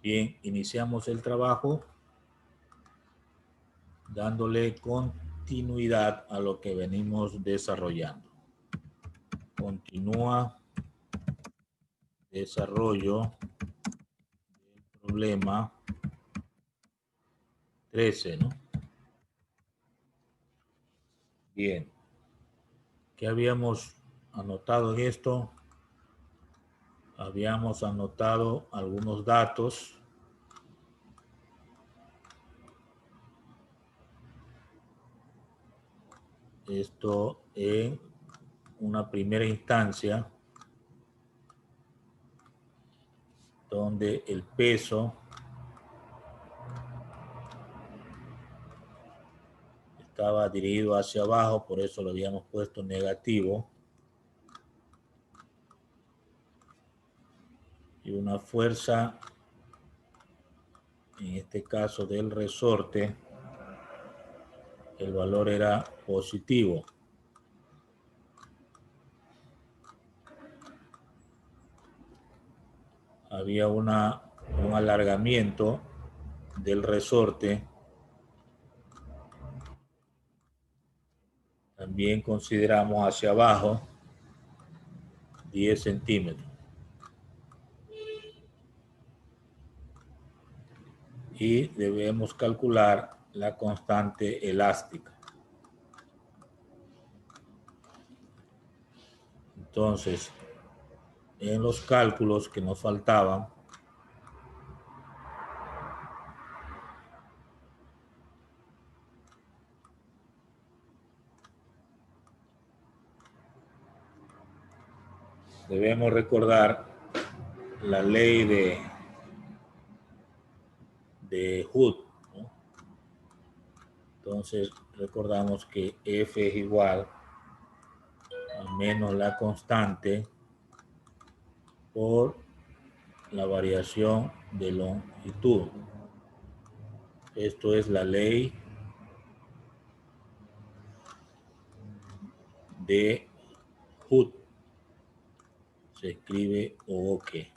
Bien, iniciamos el trabajo dándole continuidad a lo que venimos desarrollando. Continúa desarrollo del problema 13, ¿no? Bien. ¿Qué habíamos anotado en esto? Habíamos anotado algunos datos. Esto en una primera instancia, donde el peso estaba dirigido hacia abajo, por eso lo habíamos puesto negativo. Y una fuerza, en este caso del resorte, el valor era positivo. Había un alargamiento del resorte. También consideramos hacia abajo 10 centímetros. Y debemos calcular la constante elástica. Entonces, en los cálculos que nos faltaban, debemos recordar la ley de Hood, ¿no? Entonces, recordamos que F es igual a menos la constante por la variación de longitud. Esto es la ley de Hood. Se escribe Oke.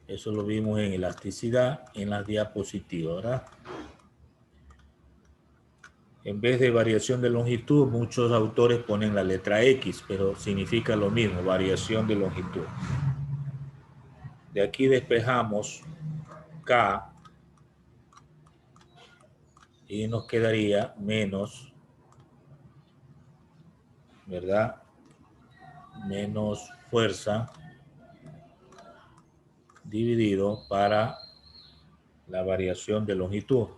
Eso lo vimos en elasticidad en las diapositivas, ¿verdad? En vez de variación de longitud, muchos autores ponen la letra X, pero significa lo mismo, variación de longitud. De aquí despejamos K y nos quedaría menos, ¿verdad? Menos fuerza dividido para la variación de longitud.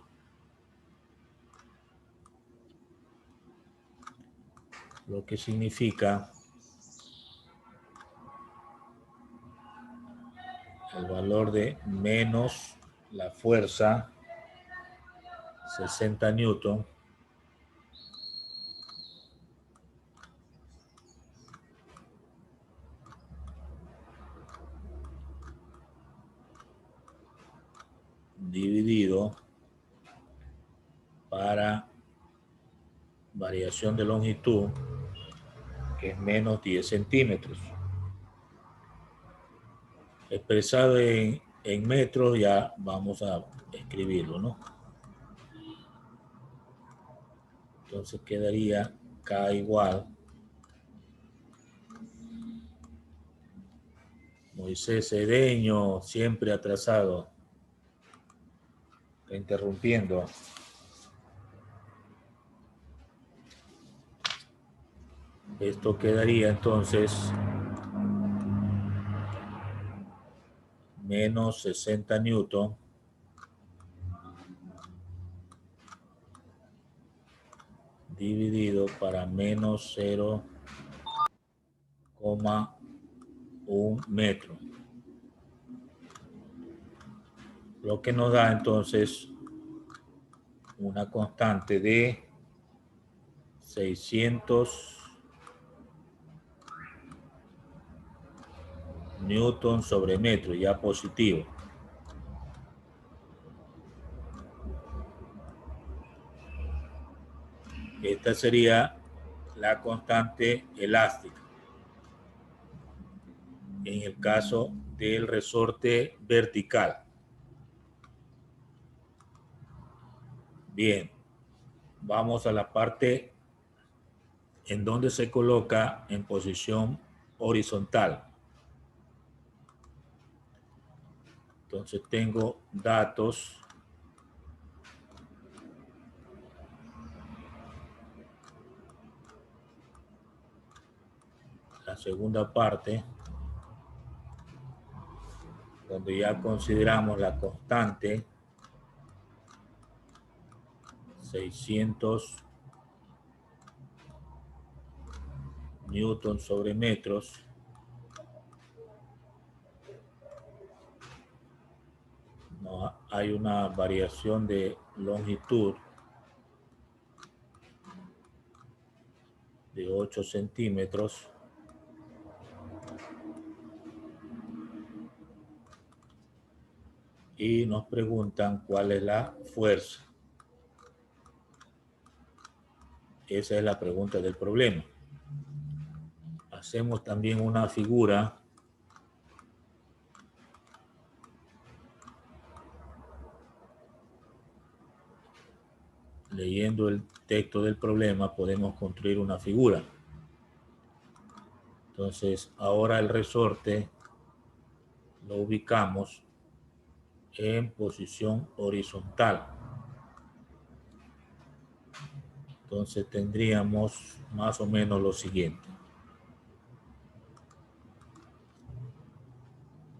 Lo que significa el valor de menos la fuerza 60 newton dividido para variación de longitud, que es menos 10 centímetros. Expresado en metros, ya vamos a escribirlo, ¿no? Entonces quedaría K igual. Moisés Cedeño, siempre atrasado. Está interrumpiendo. Esto quedaría entonces menos 60 newton dividido para menos 0,1 metro. Lo que nos da entonces una constante de 600 newton sobre metro, ya positivo. Esta sería la constante elástica. en el caso del resorte vertical. Bien, vamos a la parte en donde se coloca en posición horizontal. Entonces tengo datos. La segunda parte, donde ya consideramos la constante 600 newtons sobre metros. No, hay una variación de longitud de 8 centímetros. Y nos preguntan cuál es la fuerza. Esa es la pregunta del problema. Hacemos también una figura leyendo el texto del problema podemos construir una figura. Entonces ahora el resorte lo ubicamos en posición horizontal. Entonces tendríamos más o menos lo siguiente.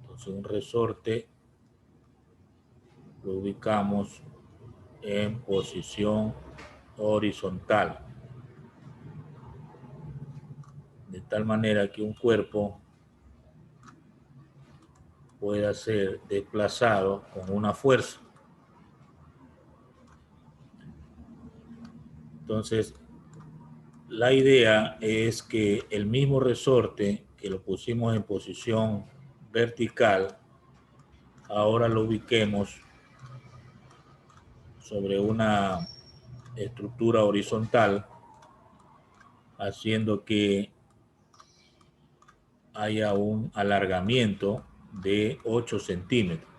Entonces un resorte lo ubicamos en posición horizontal. De tal manera que un cuerpo pueda ser desplazado con una fuerza. Entonces, la idea es que el mismo resorte que lo pusimos en posición vertical, ahora lo ubiquemos sobre una estructura horizontal, haciendo que haya un alargamiento de 8 centímetros.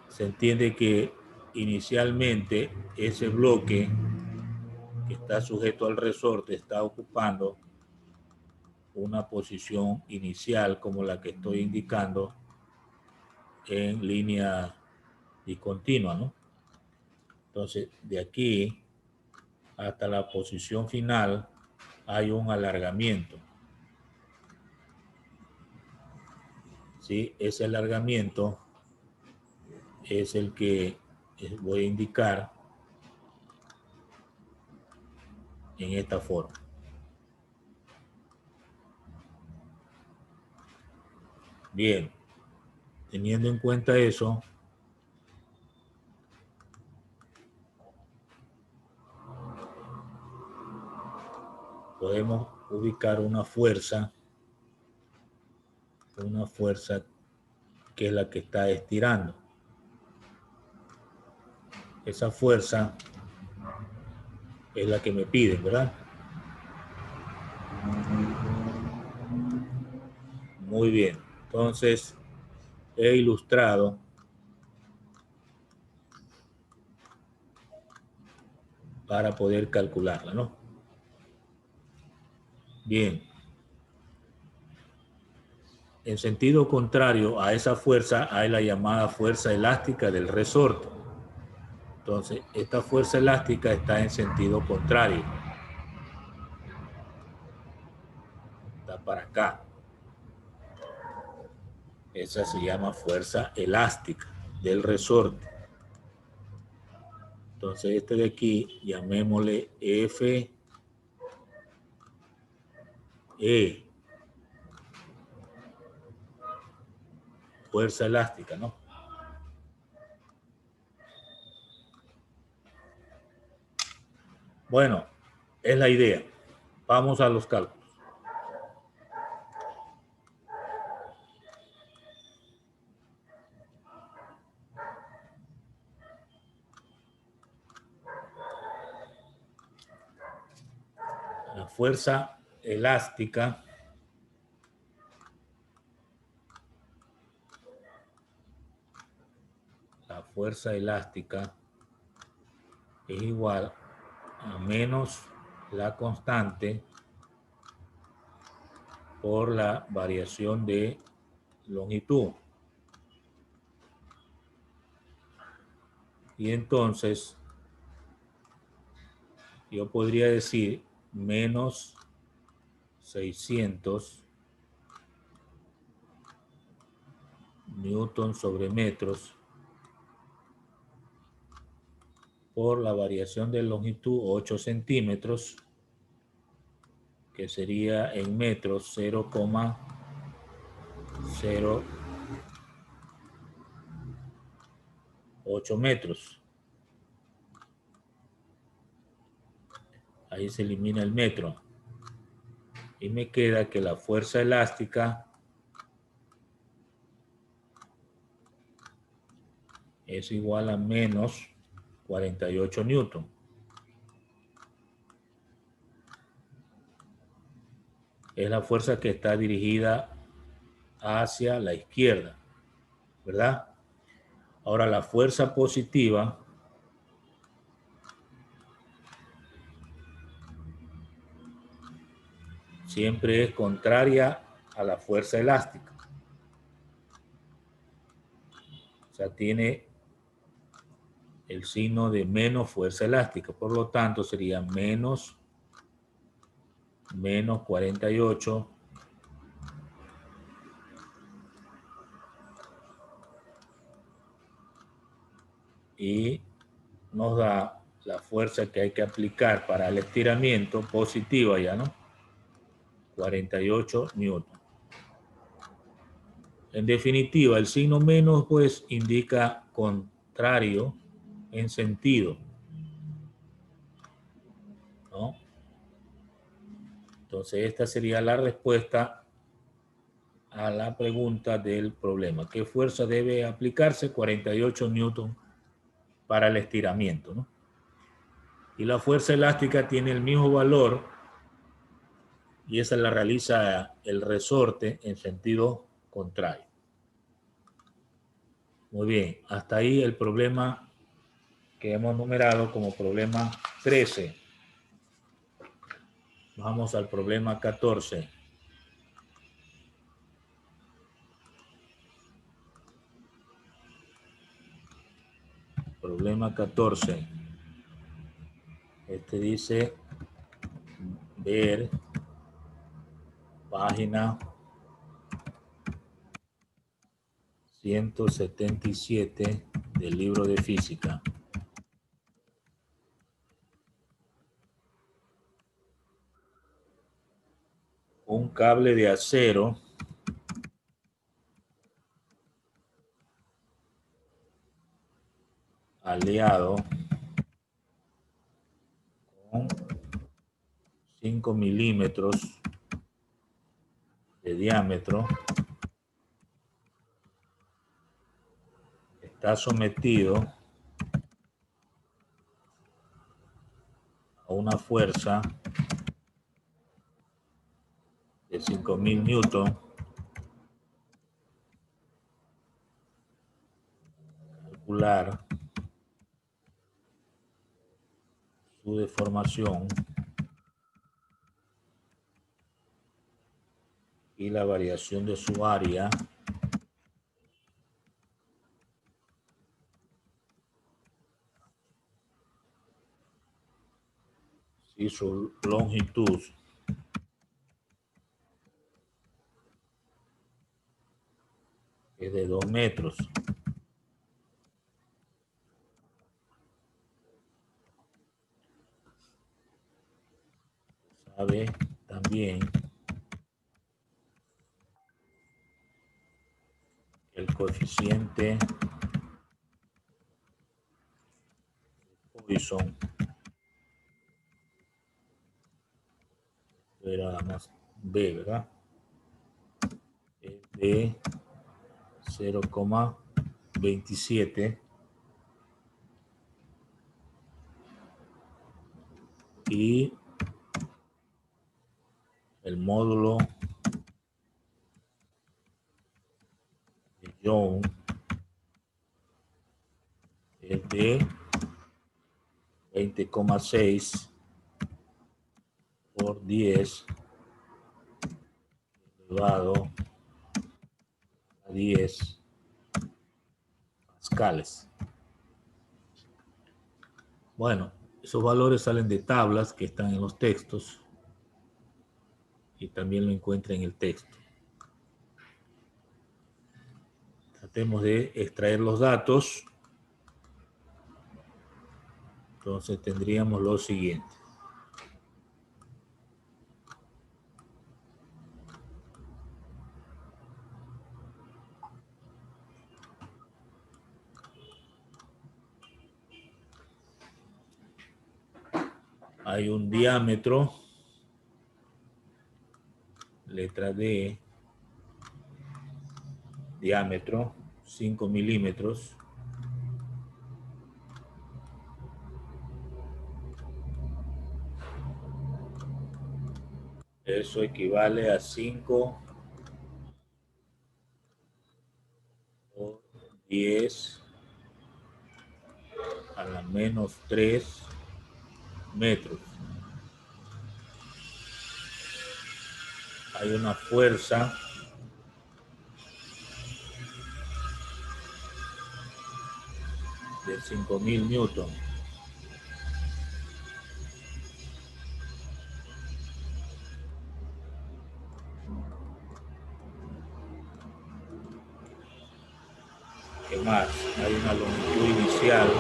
Se entiende que inicialmente ese bloque que está sujeto al resorte está ocupando una posición inicial como la que estoy indicando en línea discontinua, ¿no? Entonces, de aquí hasta la posición final hay un alargamiento. ¿Sí? Ese alargamiento es el que voy a indicar en esta forma. Bien, teniendo en cuenta eso, podemos ubicar una fuerza que es la que está estirando. Esa fuerza es la que me piden, ¿verdad? Muy bien. Entonces, he ilustrado para poder calcularla, ¿no? Bien. En sentido contrario a esa fuerza hay la llamada fuerza elástica del resorte. Entonces, esta fuerza elástica está en sentido contrario. Está para acá. Esa se llama fuerza elástica del resorte. Entonces, este de aquí, llamémosle F E. Fuerza elástica, ¿no? Bueno, es la idea. Vamos a los cálculos. La fuerza elástica la fuerza elástica es igual a menos la constante por la variación de longitud. Y entonces yo podría decir menos 600 newton sobre metros por la variación de longitud 8 centímetros, que sería en metros 0,08 metros. Ahí se elimina el metro. Y me queda que la fuerza elástica es igual a menos 48 newton. Es la fuerza que está dirigida hacia la izquierda, ¿verdad? Ahora la fuerza positiva siempre es contraria a la fuerza elástica. O sea, tiene el signo de menos fuerza elástica. Por lo tanto, sería menos 48 y nos da la fuerza que hay que aplicar para el estiramiento positiva ya, ¿no? 48 newton. En definitiva, el signo menos pues indica contrario en sentido, ¿no? Entonces esta sería la respuesta a la pregunta del problema. ¿Qué fuerza debe aplicarse? 48 newton para el estiramiento, ¿no? Y la fuerza elástica tiene el mismo valor y esa la realiza el resorte en sentido contrario. Muy bien, hasta ahí el problema que hemos numerado como problema 13. Vamos al problema 14. Problema 14. Este dice ver página 177 del libro de física. Un cable de acero aleado con 5 milímetros de diámetro está sometido a una fuerza de 5000 newton. Calcular su deformación y la variación de su área y su longitud es de 2 metros. Sabe también el coeficiente de Poisson era más B, ¿verdad? Es de 0,27 y el módulo de Young de 20,6 por 10 elevado a 10 pascales. Bueno, esos valores salen de tablas que están en los textos y también lo encuentra en el texto. Tratemos de extraer los datos. Entonces tendríamos lo siguiente. Hay un diámetro, letra D, diámetro 5 milímetros. Eso equivale a 5 por 10 a la menos 3 metros. Hay una fuerza de 5.000 newton. ¿Qué más? Hay una longitud inicial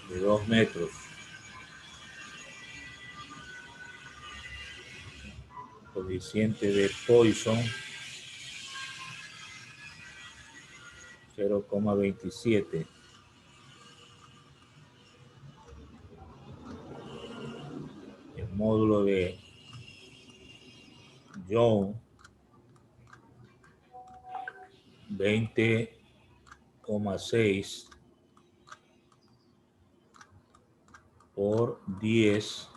de 2 metros. Coeficiente de Poisson 0,27. El módulo de Young 20,6 por 10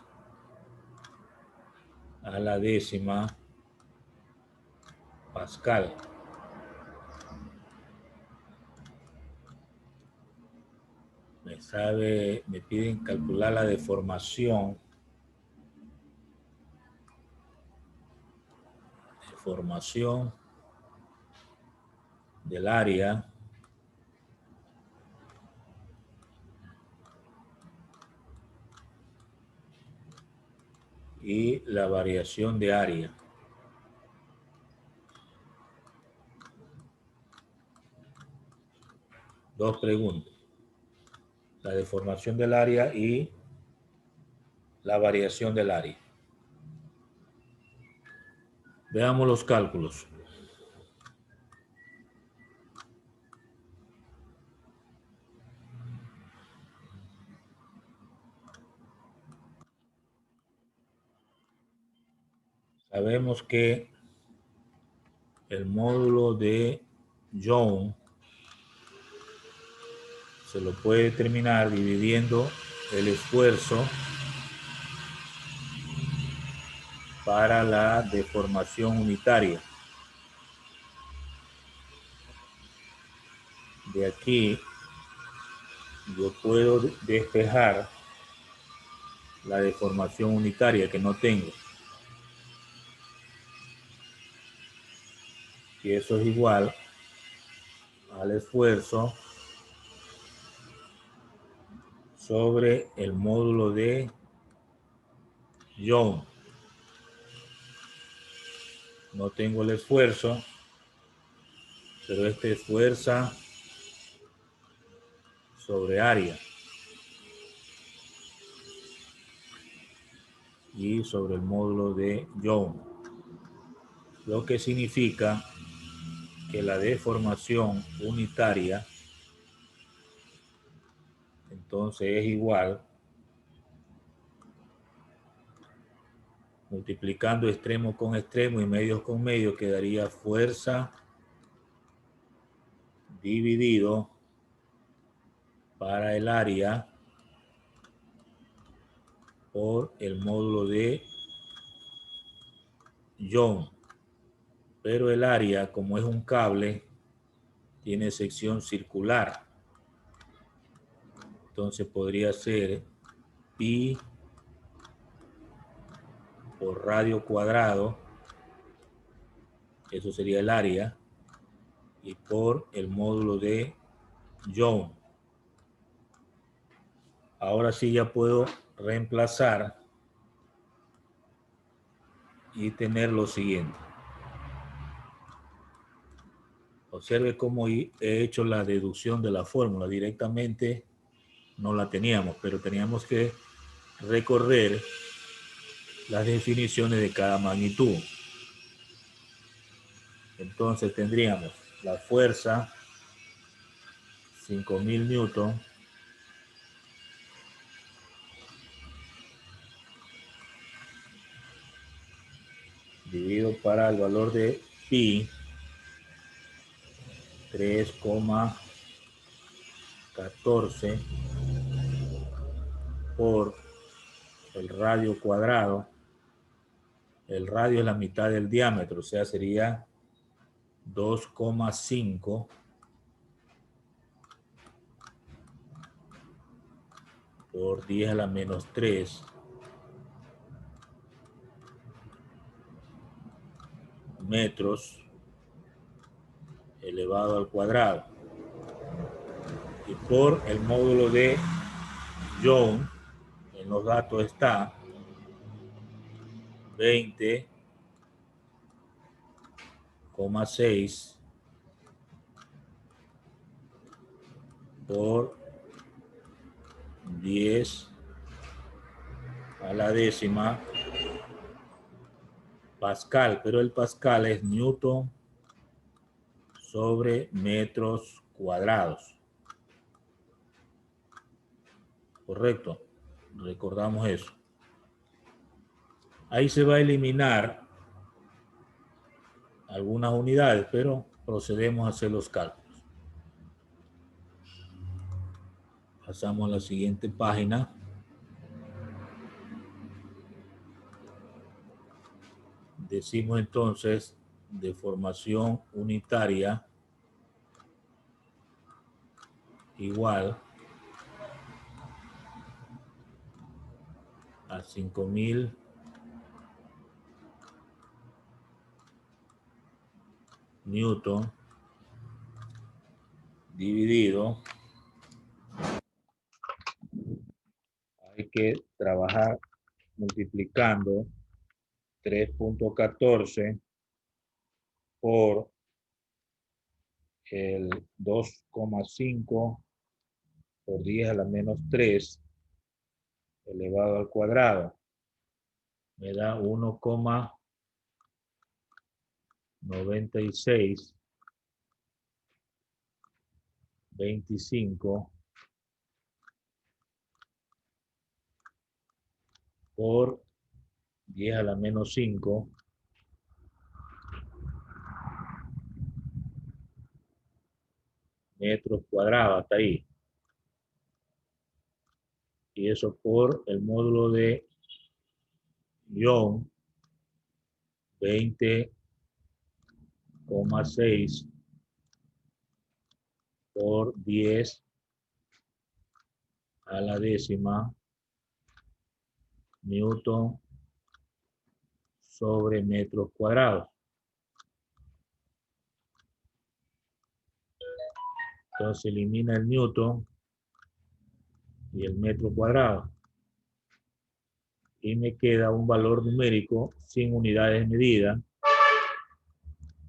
a la décima pascal. Me piden calcular la deformación del área y la variación de área. Dos preguntas. La deformación del área y la variación del área. Veamos los cálculos. Sabemos que el módulo de Young se lo puede determinar dividiendo el esfuerzo para la deformación unitaria. De aquí yo puedo despejar la deformación unitaria que no tengo. Y eso es igual al esfuerzo sobre el módulo de Young. No tengo el esfuerzo, pero este es fuerza sobre área y sobre el módulo de Young, lo que significa que la deformación unitaria entonces es igual, multiplicando extremo con extremo y medios con medios, quedaría fuerza dividido para el área por el módulo de Young. Pero el área, como es un cable, tiene sección circular. Entonces podría ser pi por radio cuadrado, eso sería el área, y por el módulo de Young. Ahora sí ya puedo reemplazar y tener lo siguiente. Observe cómo he hecho la deducción de la fórmula. Directamente no la teníamos, pero teníamos que recorrer las definiciones de cada magnitud. Entonces tendríamos la fuerza 5000 newton dividido para el valor de pi 3,14 por el radio cuadrado. El radio es la mitad del diámetro, o sea, sería 2,5 por 10 a la menos 3 metros elevado al cuadrado. Y por el módulo de Young, en los datos está 20,6 por 10 a la décima pascal, pero el pascal es newton sobre metros cuadrados. Correcto, recordamos eso. Ahí se va a eliminar algunas unidades, pero procedemos a hacer los cálculos. Pasamos a la siguiente página. Decimos entonces deformación unitaria igual a 5000 newton dividido, hay que trabajar multiplicando 3,14 por el 2,5 por 10 a la menos 3 elevado al cuadrado. Me da 1,9625 por 10 a la menos 5 metros cuadrados, hasta ahí. Y eso por el módulo de Young, 20,6 por 10 a la décima newton sobre metros cuadrados. Entonces elimina el newton y el metro cuadrado. Y me queda un valor numérico sin unidades de medida.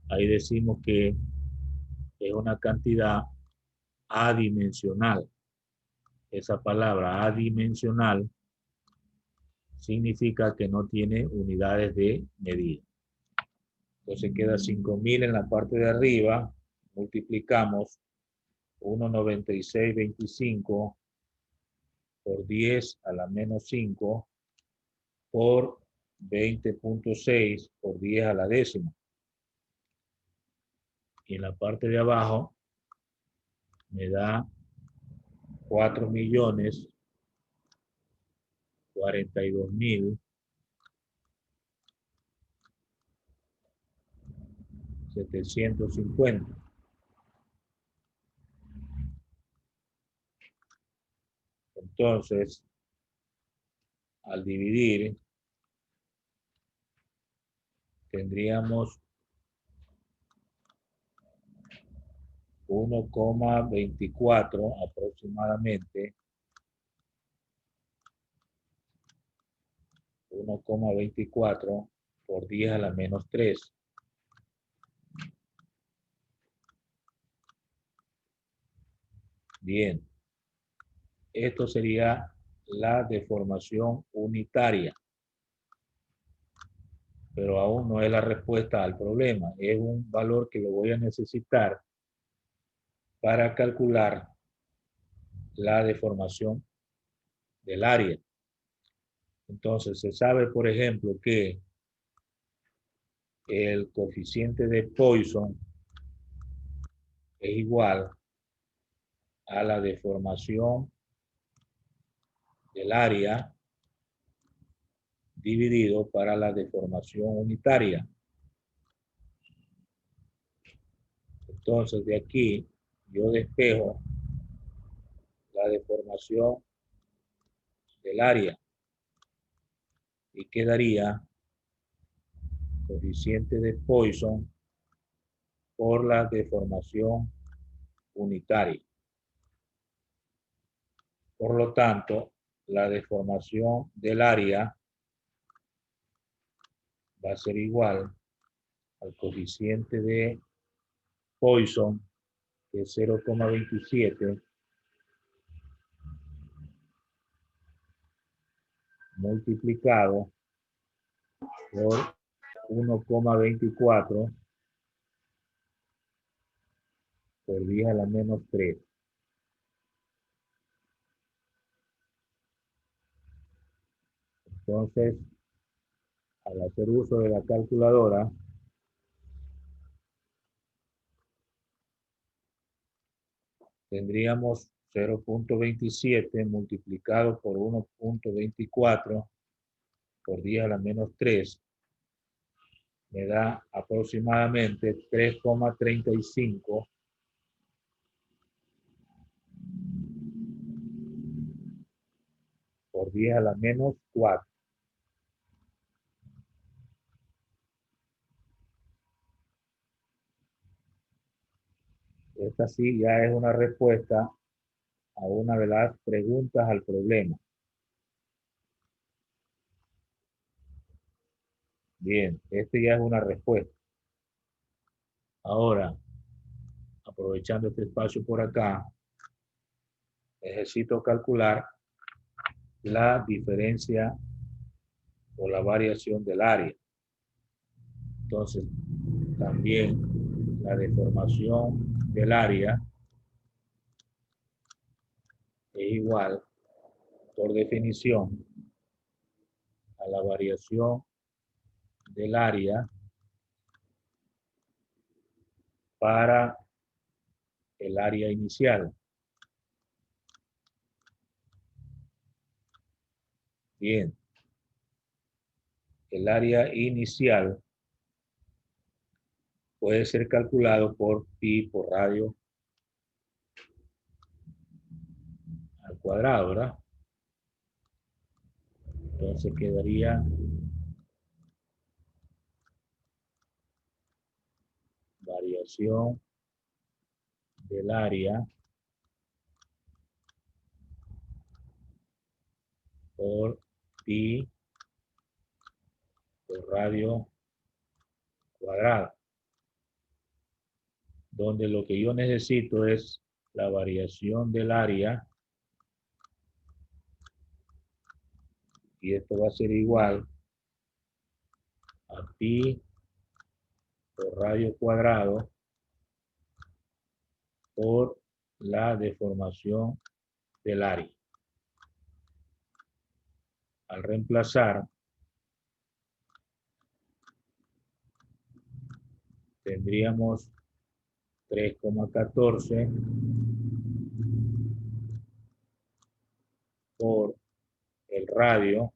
Ahí decimos que es una cantidad adimensional. Esa palabra adimensional significa que no tiene unidades de medida. Entonces queda 5000 en la parte de arriba, multiplicamos 1,9625 por 10 a la menos 5 por 20,6 por 10 a la décima. Y en la parte de abajo me da 4.042.750. Entonces, al dividir, tendríamos 1,24 aproximadamente, 1,24 por 10 a la menos 3. Bien, esto sería la deformación unitaria, pero aún no es la respuesta al problema. Es un valor que lo voy a necesitar para calcular la deformación del área. Entonces, se sabe, por ejemplo, que el coeficiente de Poisson es igual a la deformación del área dividido para la deformación unitaria. Entonces, de aquí yo despejo la deformación del área y quedaría coeficiente de Poisson por la deformación unitaria. Por lo tanto, la deformación del área va a ser igual al coeficiente de Poisson, que es 0,27, multiplicado por 1,24 por 10 a la menos 3. Entonces, al hacer uso de la calculadora, tendríamos 0,27 multiplicado por 1,24 por 10 a la menos 3, me da aproximadamente 3,35 por 10 a la menos 4. Esta sí ya es una respuesta a una de las preguntas al problema. Bien, este ya es una respuesta. Ahora, aprovechando este espacio por acá, necesito calcular la diferencia o la variación del área. Entonces, también la deformación del área es igual, por definición, a la variación del área para el área inicial. Bien, el área inicial puede ser calculado por pi por radio al cuadrado, ¿verdad? Entonces quedaría variación del área por pi por radio cuadrado, donde lo que yo necesito es la variación del área, y esto va a ser igual a pi por radio cuadrado por la deformación del área. Al reemplazar, tendríamos 3,14 por el radio,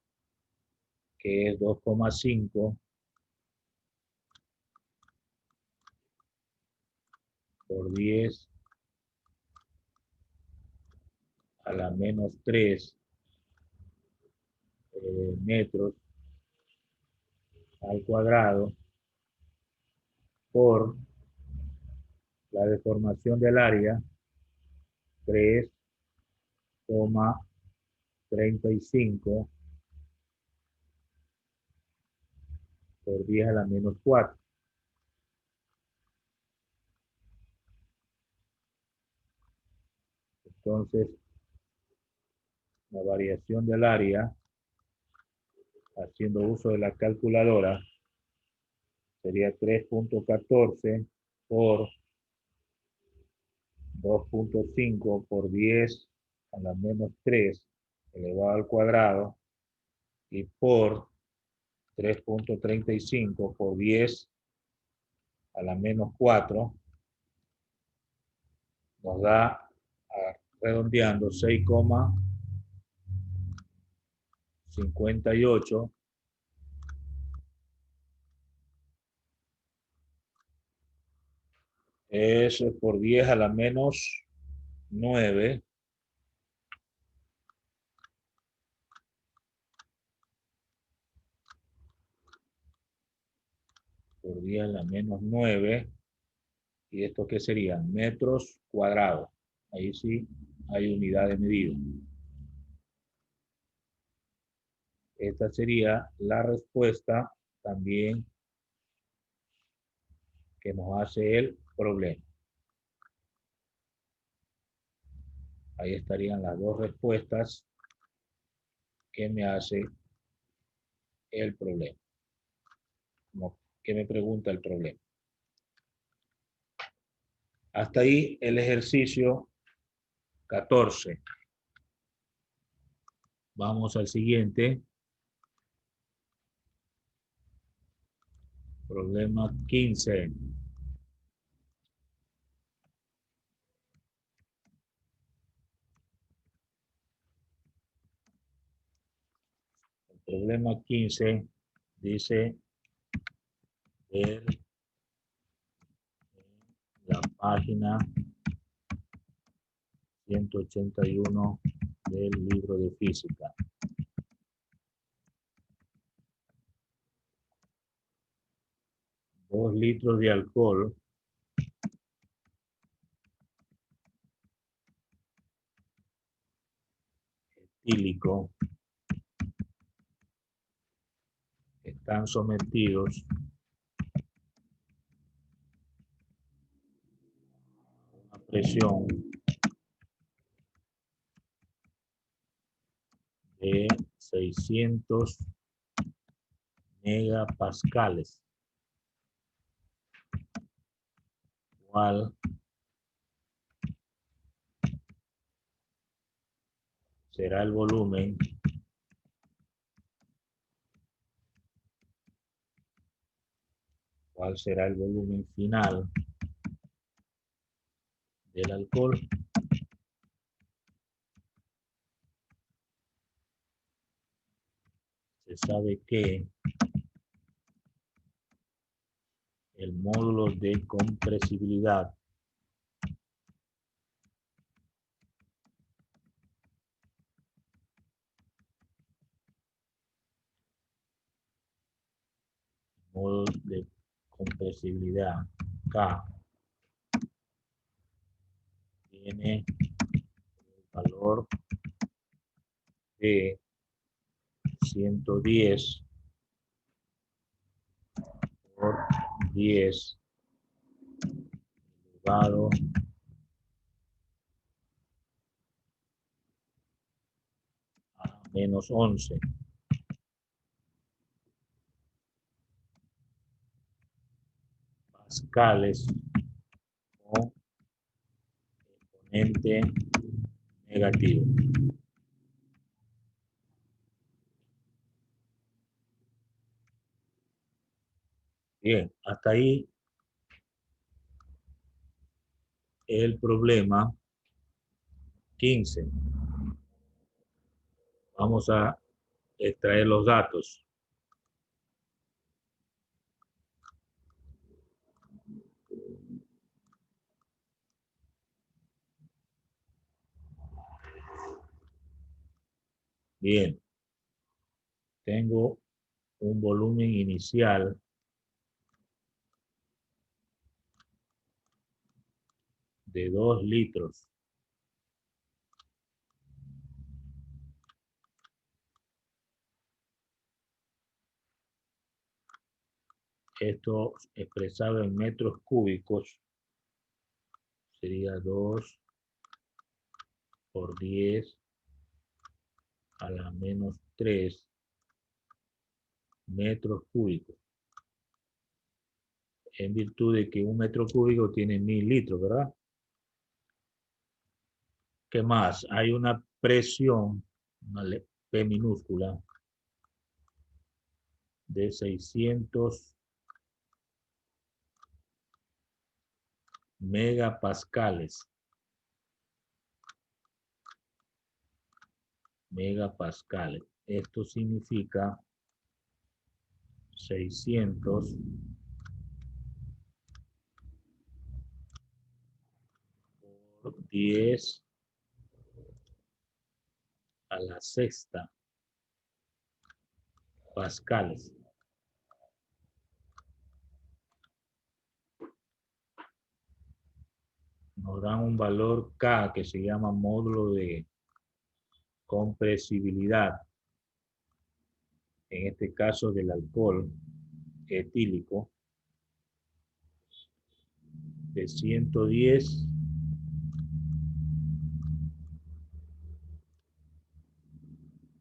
que es 2,5 por 10 a a la menos 3 metros al cuadrado por la deformación del área 3,35 por 10 a la menos 4. Entonces, la variación del área, haciendo uso de la calculadora, sería 3,14 por 2,5 por 10 a la menos 3 elevado al cuadrado y por 3,35 por 10 a la menos 4 nos da, redondeando, 6,58 es por 10 a la menos 9 por 10 a la menos 9. ¿Y esto qué sería? Metros cuadrados. Ahí sí hay unidad de medida. Esta sería la respuesta también que nos hace el problema. Ahí estarían las dos respuestas que me hace el problema. ¿Qué me pregunta el problema? Hasta ahí el ejercicio 14. Vamos al siguiente. Problema 15. El problema 15 dice ver la página 181 del libro de física. Dos litros de alcohol etílico están sometidos a una presión de 600 megapascales, ¿cuál será el volumen final del alcohol? Se sabe que el módulo de compresibilidad K tiene el valor de 110 por 10 elevado a menos 11 pascales o exponente negativo. Bien, hasta ahí el problema 15. Vamos a extraer los datos. Bien, tengo un volumen inicial de 2 litros. Esto expresado en metros cúbicos sería 2 por 10 a la menos 3 metros cúbicos. En virtud de que un metro cúbico tiene 1000 litros, ¿verdad? ¿Qué más? Hay una presión, una P minúscula, de 600 megapascales. Megapascales. Esto significa 600 por 10 a la sexta pascales. Nos dan un valor K que se llama módulo de compresibilidad. En este caso del alcohol etílico de 110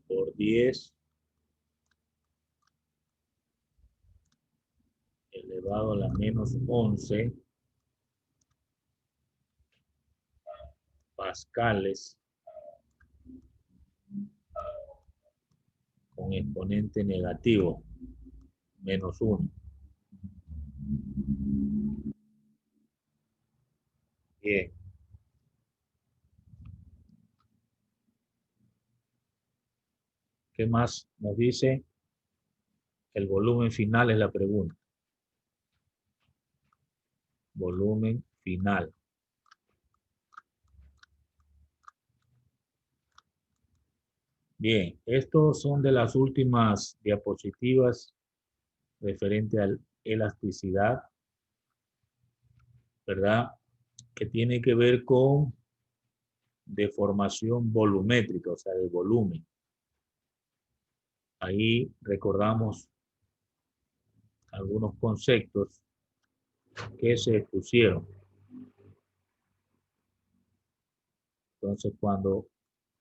por 10 elevado a la menos 11 pascales con exponente negativo, menos 1. Bien. ¿Qué más nos dice? El volumen final es la pregunta. Volumen final. Bien, estos son de las últimas diapositivas referente a la elasticidad, ¿verdad? Que tiene que ver con deformación volumétrica, o sea, de volumen. Ahí recordamos algunos conceptos que se expusieron. Entonces, cuando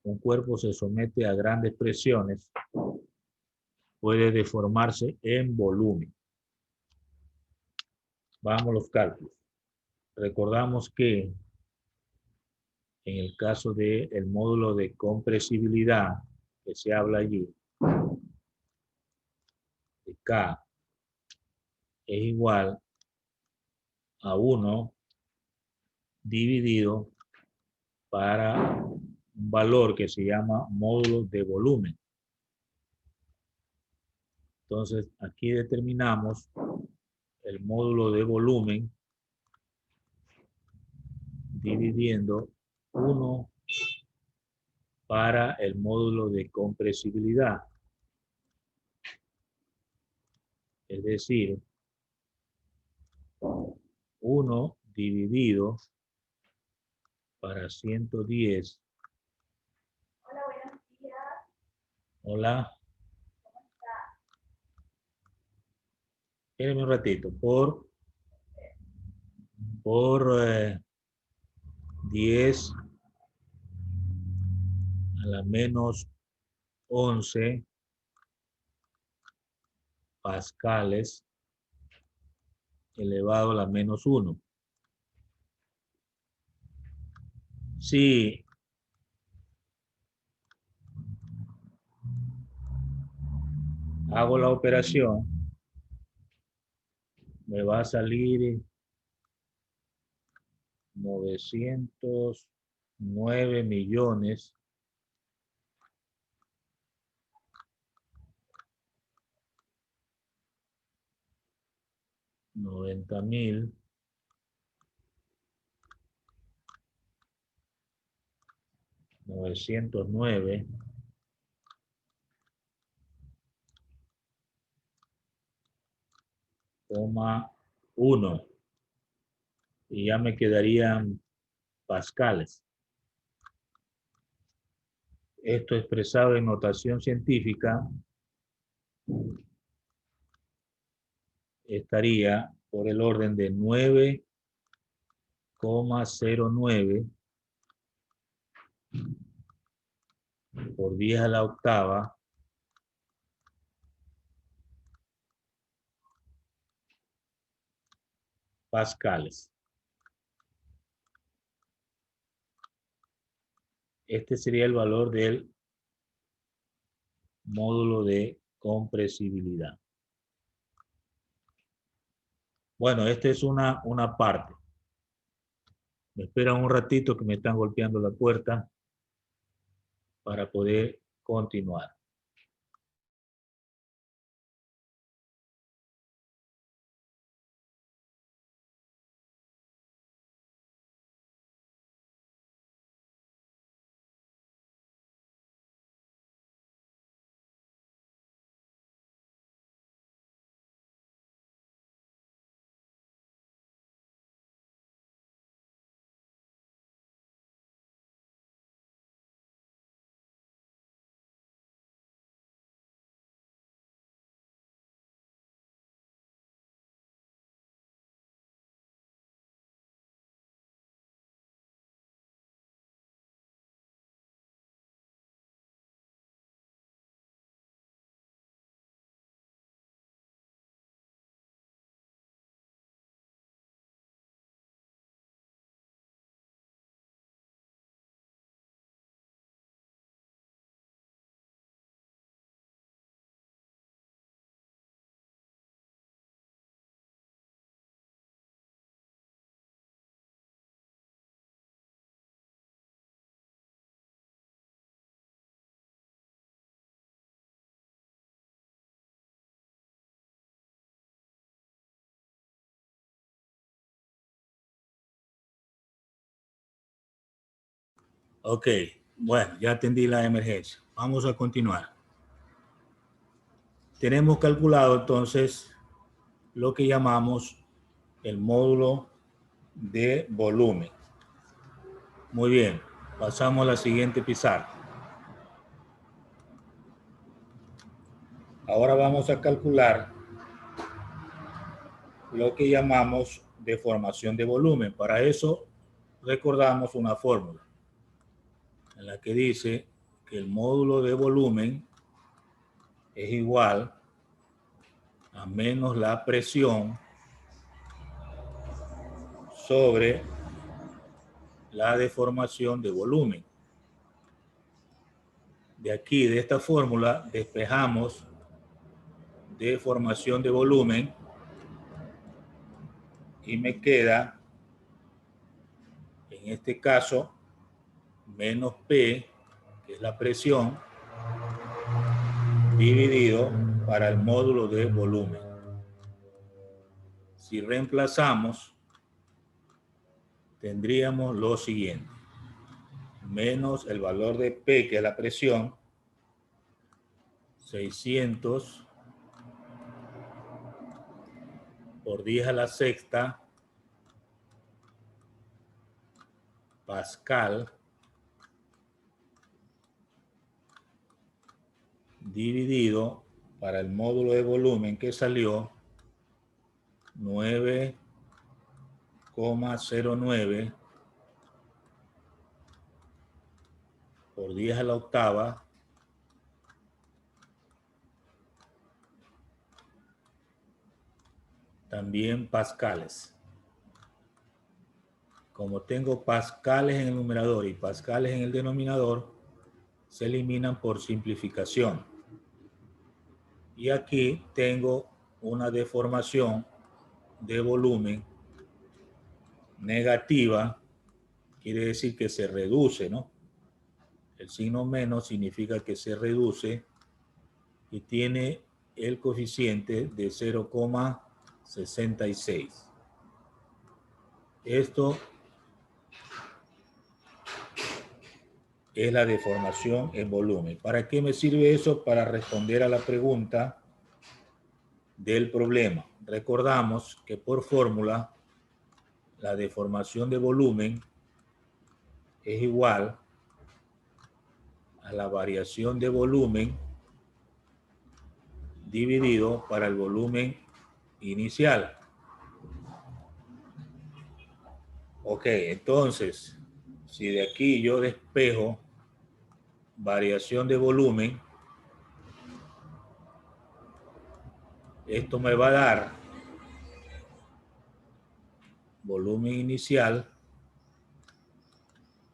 un cuerpo se somete a grandes presiones, puede deformarse en volumen. Vamos a los cálculos. Recordamos que en el caso del módulo de compresibilidad que se habla allí, de K es igual a 1 dividido para un valor que se llama módulo de volumen. Entonces, aquí determinamos el módulo de volumen dividiendo 1 para el módulo de compresibilidad. Es decir, 1 dividido para 110. Hola, buenos días. Hola. Espérenme un ratito. Por 10 a la menos 11 pascales elevado a la menos 1. Si hago la operación, me va a salir 909 millones 90.000 909 1 y ya me quedarían pascales. Esto expresado en notación científica estaría por el orden de 9,09 por 10 a la octava pascales. Este sería el valor del módulo de compresibilidad. Bueno, esta es una parte. Me esperan un ratito que me están golpeando la puerta para poder continuar. Ok, bueno, ya atendí la emergencia. Vamos a continuar. Tenemos calculado entonces lo que llamamos el módulo de volumen. Muy bien, pasamos a la siguiente pizarra. Ahora vamos a calcular lo que llamamos deformación de volumen. Para eso recordamos una fórmula en la que dice que el módulo de volumen es igual a menos la presión sobre la deformación de volumen. De aquí, de esta fórmula, despejamos deformación de volumen y me queda, en este caso, menos P, que es la presión, dividido para el módulo de volumen. Si reemplazamos, tendríamos lo siguiente: menos el valor de P, que es la presión, 600 por 10 a la sexta pascal dividido para el módulo de volumen, que salió 9,09 por 10 a la octava también pascales. Como tengo pascales en el numerador y pascales en el denominador, se eliminan por simplificación. Y aquí tengo una deformación de volumen negativa, quiere decir que se reduce, ¿no? El signo menos significa que se reduce y tiene el coeficiente de 0,66. Esto es la deformación en volumen. ¿Para qué me sirve eso? Para responder a la pregunta del problema. Recordamos que por fórmula la deformación de volumen es igual a la variación de volumen dividido para el volumen inicial. Ok, entonces, si de aquí yo despejo variación de volumen, esto me va a dar volumen inicial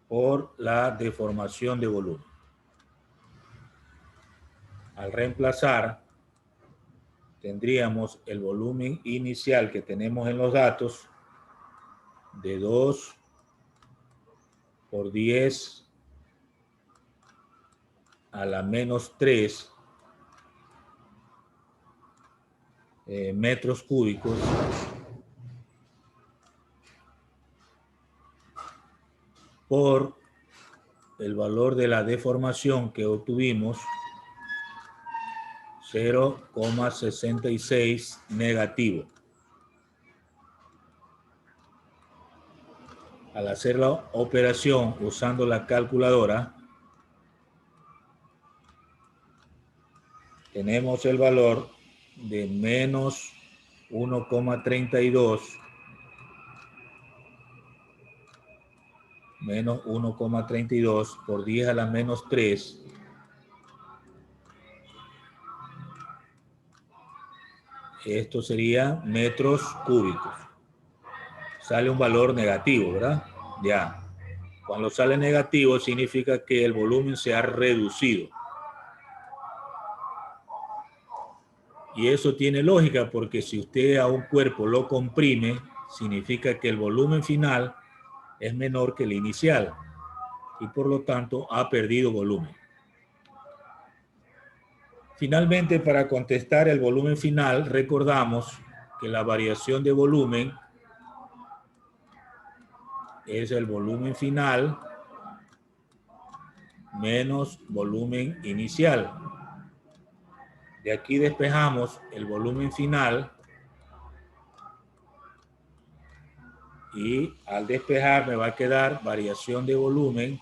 por la deformación de volumen. Al reemplazar, tendríamos el volumen inicial que tenemos en los datos de 2 por 10 a la menos 3 metros cúbicos por el valor de la deformación que obtuvimos, 0,66 negativo. Al hacer la operación usando la calculadora, tenemos el valor de menos 1,32 menos 1,32 por 10 a la menos 3 esto sería metros cúbicos. Sale un valor negativo, ¿verdad? Ya. Cuando sale negativo significa que el volumen se ha reducido. Y eso tiene lógica porque si usted a un cuerpo lo comprime, significa que el volumen final es menor que el inicial y por lo tanto ha perdido volumen. Finalmente, para contestar el volumen final, recordamos que la variación de volumen es el volumen final menos volumen inicial. De aquí despejamos el volumen final y al despejar me va a quedar variación de volumen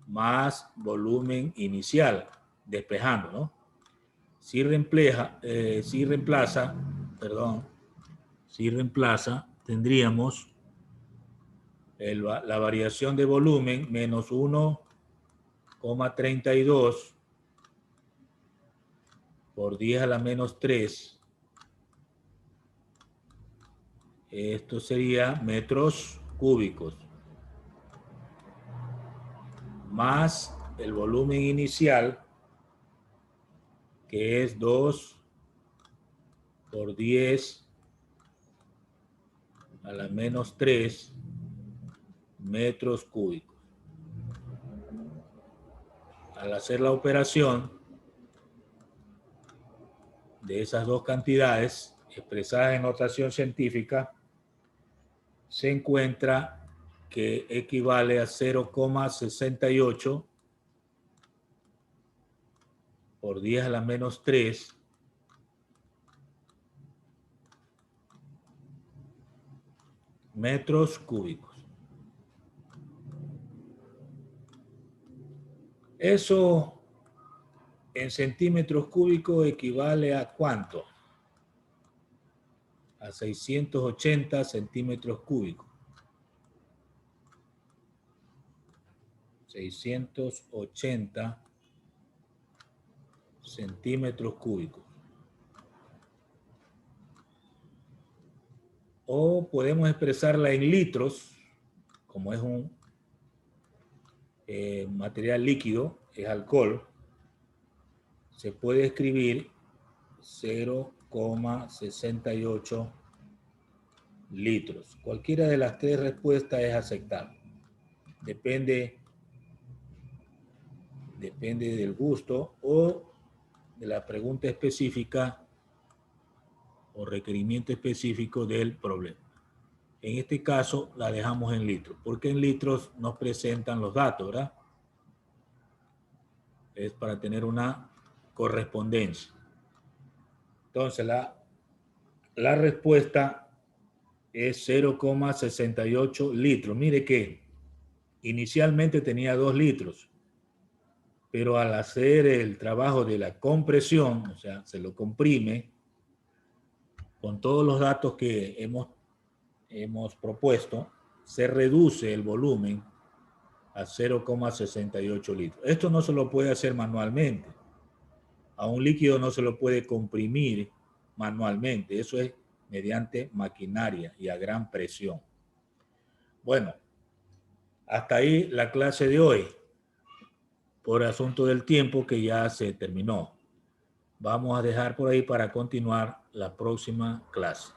más volumen inicial, despejando, ¿no? Si reemplaza, tendríamos la variación de volumen menos 1,32 por 10 a la menos 3. Esto sería metros cúbicos. Más el volumen inicial, que es 2 por 10 a la menos 3 metros cúbicos. Al hacer la operación de esas dos cantidades expresadas en notación científica, se encuentra que equivale a 0,68 por 10 a la menos 3 metros cúbicos. Eso en centímetros cúbicos equivale a ¿cuánto? A 680 centímetros cúbicos. 680 centímetros cúbicos. O podemos expresarla en litros, como es un material líquido, es alcohol, se puede escribir 0,68 litros. Cualquiera de las tres respuestas es aceptable. Depende del gusto o de la pregunta específica o requerimiento específico del problema. En este caso la dejamos en litros, porque en litros nos presentan los datos, ¿verdad? Es para tener una correspondencia. Entonces, la respuesta es 0,68 litros. Mire que inicialmente tenía 2 litros, pero al hacer el trabajo de la compresión, o sea, se lo comprime, con todos los datos que hemos propuesto, se reduce el volumen a 0,68 litros. Esto no se lo puede hacer manualmente. A un líquido no se lo puede comprimir manualmente. Eso es mediante maquinaria y a gran presión. Bueno, hasta ahí la clase de hoy. Por asunto del tiempo que ya se terminó. Vamos a dejar por ahí para continuar la próxima clase.